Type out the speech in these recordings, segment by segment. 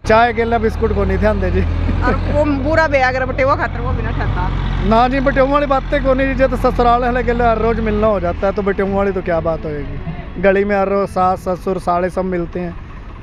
चाय केला बिस्कुट को नहीं ध्यान दे जी। और वो बुरा बे अगर बटेवा खातर वो भी ना खाता ना जी, बटेऊ वाली बातें को नहीं जी। तो ससुराल वाले के लिए हर रोज मिलना हो जाता है, तो बटेऊ वाली तो क्या बात होगी। गली में हर रोज सास ससुर साले सब मिलते हैं,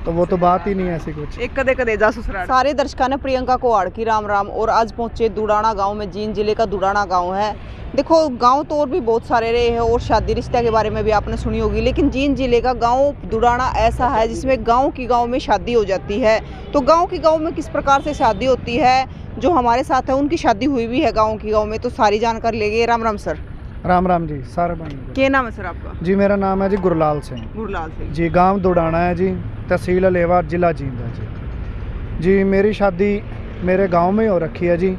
तो वो तो बात ही नहीं है ऐसी कुछ। एक कदे कदे जा ससुराल। सारे दर्शकों ने प्रियंका को आड़की राम राम। और आज पहुंचे दुड़ाना गांव में। जींद जिले का दुड़ाना गांव है। देखो गांव तो और भी बहुत सारे रहे हैं और शादी रिश्ते के बारे में भी आपने सुनी होगी, लेकिन जींद जिले का गांव दुड़ाना ऐसा है जिसमें गांव में शादी हो जाती है। तो गांव में किस प्रकार से शादी होती है, जो हमारे साथ है उनकी शादी हुई भी है गांव में, तो सारी जानकारी लेंगे। राम राम सर। राम राम जी। सारा क्या नाम है सर आपका? जी मेरा नाम है जी गुरलाल सिंह। गुरलाल सिंह जी, गांव दुड़ाना है जी, तहसील अलेवा, जिला जींद है जी। मेरी शादी मेरे गांव में हो रखी है जी,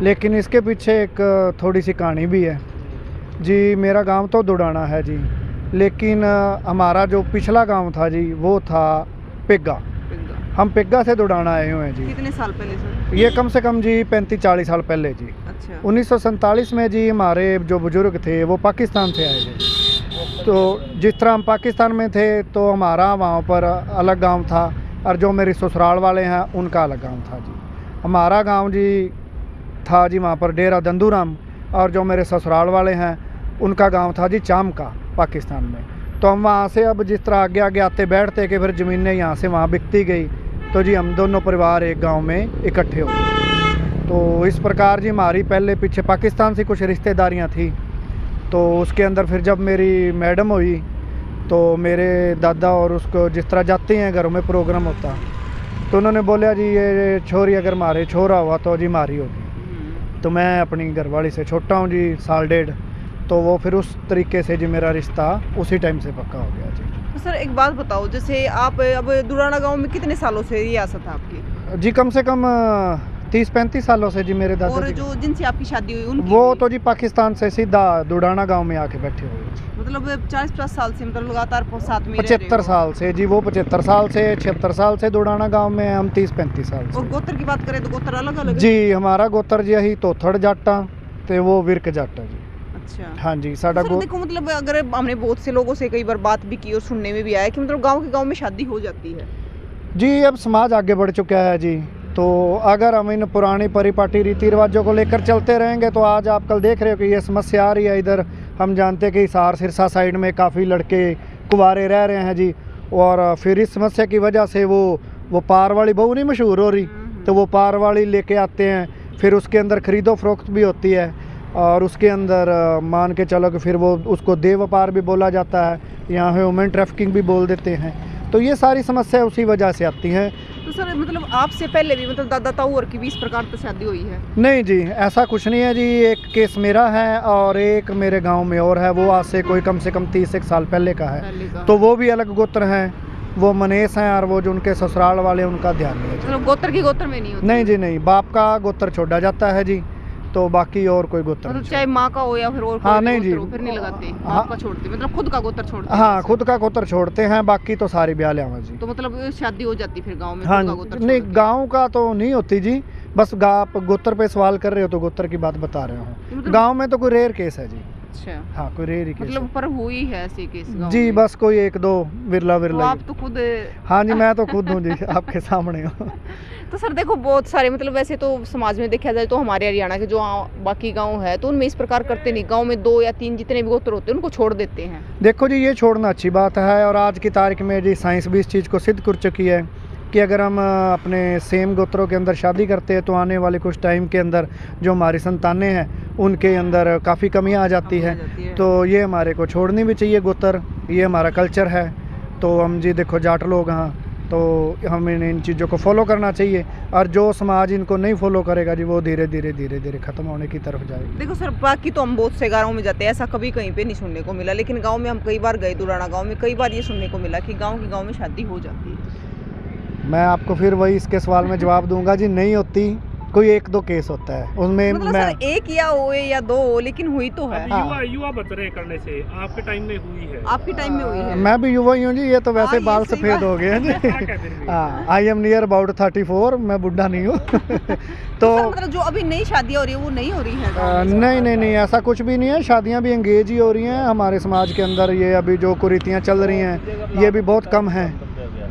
लेकिन इसके पीछे एक थोड़ी सी कहानी भी है जी। मेरा गांव तो दुड़ाना है जी, लेकिन हमारा जो पिछला गांव था जी वो था पिग्गा। हम पिग्गा से दुड़ाना आए हुए हैं जी। कितने साल पहले सर? ये कम से कम जी 35-40 साल पहले जी। अच्छा। 1947 में जी हमारे जो बुजुर्ग थे वो पाकिस्तान से आए थे। तो जिस तरह हम पाकिस्तान में थे तो हमारा वहाँ पर अलग गांव था, और जो मेरे ससुराल वाले हैं उनका अलग गांव था जी। हमारा गांव जी था जी वहाँ पर डेरा दंदूराम, और जो मेरे ससुराल वाले हैं उनका गांव था जी चामका, पाकिस्तान में। तो हम वहाँ से अब जिस तरह आगे आगे आते बैठते कि फिर ज़मीनें यहाँ से वहाँ बिकती गई, तो जी हम दोनों परिवार एक गांव में इकट्ठे हो गए। तो इस प्रकार जी हमारी पहले पीछे पाकिस्तान से कुछ रिश्तेदारियाँ थी। तो उसके अंदर फिर जब मेरी मैडम हुई तो मेरे दादा और उसको जिस तरह जाते हैं घरों में प्रोग्राम होता, तो उन्होंने बोला जी ये छोरी अगर मारे छोरा हुआ तो जी मारी होगी। तो मैं अपनी घरवाली से छोटा हूँ जी, साल डेढ़, तो वो फिर उस तरीके से जी मेरा रिश्ता उसी टाइम से पक्का हो गया जी। तो सर एक बात बताओ, जैसे आप अब दुड़ाना गांव में कितने सालों से रियासत है आपकी? जी कम से कम 30-35 सालों से जी मेरे दादा। और जो जिनसे आपकी शादी हुई उनकी वो तो जी पाकिस्तान से सीधा दुड़ाना गांव में आके बैठे हुए। मतलब 40-50 साल से, मतलब लगातार साथ में 75 साल से जी। वो 75 साल से 76 साल से दुड़ाना गांव में, हम 30-35 साल से। और गोत्र की बात करें तो गोत्र अलग अलग जी। हमारा गोत्र जी यही तोथड़ जाटा ते वो विरक जाटा जी। अच्छा। हाँ जी। साडा देखो मतलब अगर हमने बहुत से लोगों से कई बार बात भी की और सुनने में भी आया कि मतलब गांव में शादी हो जाती है जी। अब समाज आगे बढ़ चुका है जी, तो अगर हम इन पुरानी परिपाटी रीति रिवाजों को लेकर चलते रहेंगे तो आज आप कल देख रहे हो कि ये समस्या आ रही है। इधर हम जानते हैं कि हिसार सिरसा साइड में काफ़ी लड़के कुंवारे रह रहे हैं जी, और फिर इस समस्या की वजह से वो पार वाली बहू नहीं मशहूर हो रही, तो वो पार वाली लेके आते हैं। फिर उसके अंदर खरीदो फरोख्त भी होती है, और उसके अंदर मान के चलो कि फिर वो उसको देह व्यापार भी बोला जाता है, यहाँ ह्यूमन ट्रैफिकिंग भी बोल देते हैं। तो ये सारी समस्या उसी वजह से आती हैं। तो सर मतलब आपसे पहले भी मतलब दादा ताऊ और की भी इस प्रकार से शादी हुई है? नहीं जी, ऐसा कुछ नहीं है जी। एक केस मेरा है और एक मेरे गांव में और है, वो आज से कोई कम से कम 30 साल पहले का है। तो वो भी अलग गोत्र हैं, वो मनेश हैं, और वो जो उनके ससुराल वाले उनका ध्यान नहीं है। मतलब गोत्र की गोत्र में नहीं होती? नहीं जी नहीं, बाप का गोत्र छोड़ा जाता है जी, तो बाकी और कोई गोत्र मतलब चाहे माँ का हो या फिर और कोई नहीं जी, फिर नहीं लगाते, बाप का छोड़ते, मतलब खुद का गोत्र छोड़ते? हाँ, खुद का गोत्र छोड़ते हैं, बाकी तो सारी ब्याह लिया जी। तो मतलब शादी हो जाती फिर गांव में? हाँ नहीं, गांव का तो नहीं होती जी, बस आप गोत्र पे सवाल कर रहे हो तो गोत्र की बात बता रहे हो। मतलब गांव में तो कोई रेयर केस है जी। अच्छा। हाँ, कोई रेयर केस मतलब पर हुई है ऐसी केस जी, बस कोई एक दो विरला तो आप तो खुद? हाँ जी, मैं तो खुद हूँ जी, आपके सामने हूँ। तो सर देखो बहुत सारे मतलब वैसे तो समाज में देखा जाए तो हमारे हरियाणा के जो बाकी गांव है तो उनमें इस प्रकार करते नहीं, गांव में 2 या 3 जितने भी गोत्र होते हैं उनको छोड़ देते हैं। देखो जी, ये छोड़ना अच्छी बात है, और आज की तारीख में जी साइंस भी इस चीज़ को सिद्ध कर चुकी है कि अगर हम अपने सेम गोत्रों के अंदर शादी करते हैं तो आने वाले कुछ टाइम के अंदर जो हमारी संतानें हैं उनके अंदर काफ़ी कमियां आ जाती है। तो ये हमारे को छोड़नी भी चाहिए गोत्र, ये हमारा कल्चर है। तो हम जी देखो जाट लोग हाँ, तो हमें इन चीज़ों को फॉलो करना चाहिए, और जो समाज इनको नहीं फॉलो करेगा जी वो धीरे धीरे ख़त्म होने की तरफ जाएगा। देखो सर बाकी तो हम बहुत से गाँव में जाते हैं, ऐसा कभी कहीं पे नहीं सुनने को मिला, लेकिन गांव में हम कई बार गए, दुड़ाना गांव में कई बार ये सुनने को मिला कि गांव में शादी हो जाती है। मैं आपको फिर वही इसके सवाल में जवाब दूंगा जी, नहीं होती, कोई 1-2 केस होता है उसमें। मतलब मैं सर 1 या हो या 2 हो, लेकिन हुई तो है। युवा बच रहे करने से आपके टाइम में हुई है? आपके टाइम में हुई है? मैं भी युवा ही हूँ जी, ये तो वैसे बाल सफेद हो गए हैं जी। हाँ, आई एम नियर अबाउट 34, मैं बुढ़ा नहीं हूँ। तो मतलब जो अभी नई शादियाँ हो रही है वो नहीं हो रही है? नहीं, ऐसा कुछ भी नहीं है, शादियाँ भी एंगेज ही हो रही हैं हमारे समाज के अंदर। ये अभी जो कुरीतियाँ चल रही हैं ये भी बहुत कम हैं,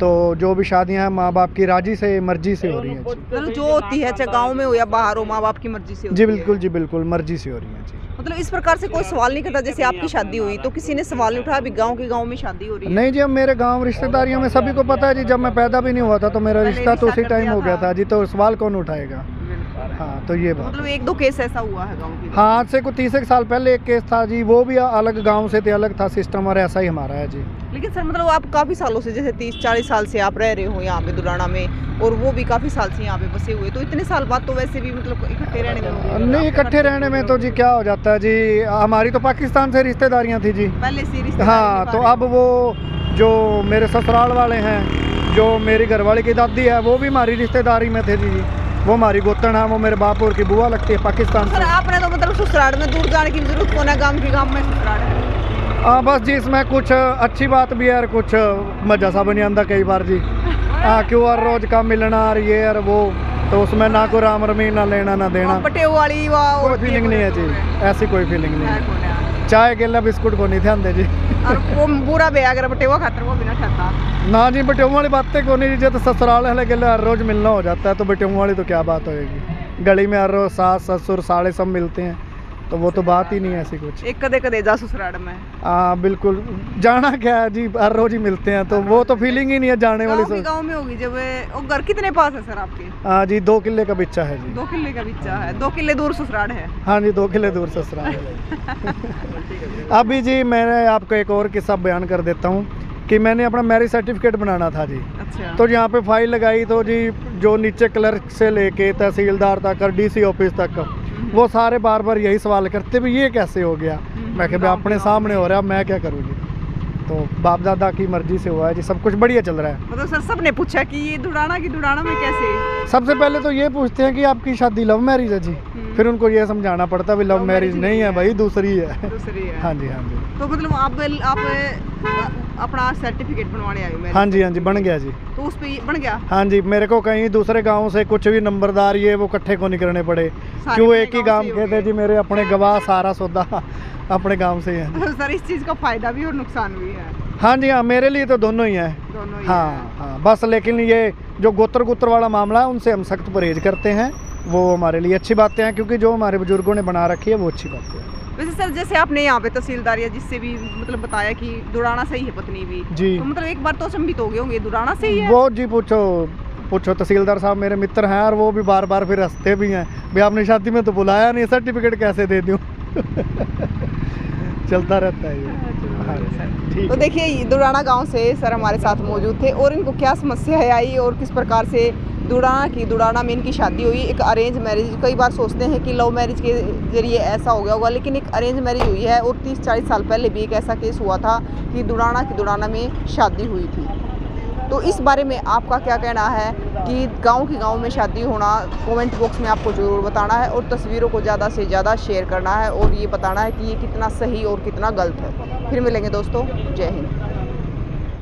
तो जो भी शादियां हैं माँ बाप की राजी से मर्जी से हो रही हैं जी। मतलब जो होती है चाहे गांव में हो या बाहर हो, माँ बाप की मर्जी से होती जी है। बिल्कुल जी बिल्कुल मर्जी से हो रही हैं जी। मतलब इस प्रकार से कोई सवाल नहीं करता, जैसे आपकी शादी हुई तो किसी ने सवाल नहीं उठाया अभी गांव में शादी हो रही है? नहीं जी, अब मेरे गांव रिश्तेदारियों में सभी को पता है जी, जब मैं पैदा भी नहीं हुआ था तो मेरा पहले रिश्ता तो रिश्ता उसी कर टाइम दिया हो गया था। था जी, तो सवाल कौन उठाएगा। हाँ तो ये बात मतलब 1-2 केस ऐसा हुआ है गांव के? हाँ, आज से कुछ 30 साल पहले एक केस था जी, वो भी अलग गांव से थे, अलग था सिस्टम, और ऐसा ही हमारा है जी। लेकिन सर मतलब आप काफ़ी सालों से, जैसे 30-40 साल से आप रह रहे हो यहाँ पे दुराना में, और वो भी काफ़ी साल से यहाँ पे बसे हुए, तो इतने साल बाद तो वैसे भी मतलब इकट्ठे रहने में होंगे? नहीं, इकट्ठे रहने में तो जी क्या हो जाता है जी, हमारी तो पाकिस्तान से रिश्तेदारियाँ थी जी पहले से रिश्तेदारी हाँ, निभा तो रहे अब वो जो मेरे ससुराल वाले हैं, जो मेरी घरवाली की दादी है, वो भी हमारी रिश्तेदारी में थे जी। वो हमारी गोतन है, वो मेरे बापुर की बुआ लगती है पाकिस्तान हो। सर से। आपने तो मतलब ससुराल में दूर जाने की जरूरत कौन है, गांव में ससुराल है। हाँ बस जी, इसमें कुछ अच्छी बात भी है और कुछ मजा सा बनी आंदा कई बार जी। हाँ क्यों, हर रोज का मिलना और ये और वो, तो उसमें ना कोई राम रमी ना लेना ना देना, बटेव वाली कोई फीलिंग नहीं है जी, ऐसी कोई फीलिंग नहीं है। चाय केला बिस्कुट को नहीं ध्यान दे जी। और वो बुरा बे अगर बटेवा खातर वो बिना ठहरता ना जी, बटेऊ वाली बातें को नहीं जी, तो ससुराल वाले के लिए हर रोज मिलना हो जाता है, तो बटेऊ वाली तो क्या बात होएगी। गली में हर रोज सास ससुर साले सब मिलते हैं, तो वो तो बात ही नहीं है ऐसी कुछ। एक कदे जा ससुराल में। हाँ बिल्कुल, जाना क्या है जी, हर रोज ही मिलते हैं, तो वो तो फीलिंग ही नहीं है जाने वाली। गांव में होगी जब वो घर कितने पास है सर आपके? हाँ जी, 2 किले का बिच्चा है जी। 2 किले का बिच्चा है, 2 किले दूर ससुराल है। हाँ जी, 2 किले दूर ससुराल है। अभी जी मैं आपको एक और किस्सा बयान कर देता हूँ कि मैंने अपना मैरिज सर्टिफिकेट बनाना था जी। अच्छा। तो यहाँ पे फाइल लगाई, तो जी जो नीचे क्लर्क से लेके तहसीलदार तक और डीसी ऑफिस तक, वो सारे बार बार यही सवाल करते भी ये कैसे हो गया। मैं कह भाई अपने सामने हो रहा है, मैं क्या करूँ जी। तो बाप दादा की मर्जी से हुआ है जी, सब कुछ बढ़िया चल रहा है। मतलब सर सबने पूछा कि ये दुराना में कैसे? सबसे पहले तो ये पूछते हैं कि आपकी शादी लव मैरिज है जी, फिर उनको ये समझाना पड़ता है भी लव मैरिज नहीं है भाई, दूसरी है। दूसरी है। हाँ जी हाँ जी। तो मतलब आप अपना सर्टिफिकेट बनवाने आए हो? हाँ जी हाँ जी, बन गया जी। तो उस पे बन गया? हाँ जी, मेरे को कहीं दूसरे गांव से कुछ भी नंबरदार ये वो इकट्ठे को नहीं करने पड़े, क्यों एक ही गांव के थे जी मेरे अपने गवाह, सारा सौदा अपने गांव से है। सर इस चीज़ का फायदा भी और नुकसान भी है? हाँ जी हाँ, मेरे लिए तो दोनों ही हैं। दोनों ही हाँ हाँ, बस लेकिन ये जो गोत्र वाला मामला है उनसे हम सख्त परहेज करते हैं, वो हमारे लिए अच्छी बातें हैं, क्योंकि जो हमारे बुजुर्गों ने बना रखी है वो अच्छी बात है। वैसे सर जैसे आपने यहाँ पे तहसीलदार या जिससे भी मतलब बताया कि दुराना सही है पत्नी भी जी, तो मतलब एक बार तो अचंभित हो गए होंगे, दुराना सही है? वो जी पूछो तहसीलदार साहब मेरे मित्र हैं, और वो भी बार बार फिर हंसते भी हैं, भाई आपने शादी में तो बुलाया नहीं, सर्टिफिकेट कैसे दे दूँ। चलता रहता है ये। हाँ, ठीक तो है। देखिए दुराना गांव से सर हमारे साथ मौजूद थे, और इनको क्या समस्या आई और किस प्रकार से दुराना में इनकी शादी हुई। एक अरेंज मैरिज, कई बार सोचते हैं कि लव मैरिज के जरिए ऐसा हो गया होगा, लेकिन एक अरेंज मैरिज हुई है, और 30-40 साल पहले भी एक ऐसा केस हुआ था कि दुराना में शादी हुई थी। तो इस बारे में आपका क्या कहना है कि गांव में शादी होना? कमेंट बॉक्स में आपको ज़रूर बताना है, और तस्वीरों को ज़्यादा से ज़्यादा शेयर करना है, और ये बताना है कि ये कितना सही और कितना गलत है। फिर मिलेंगे दोस्तों, जय हिंद।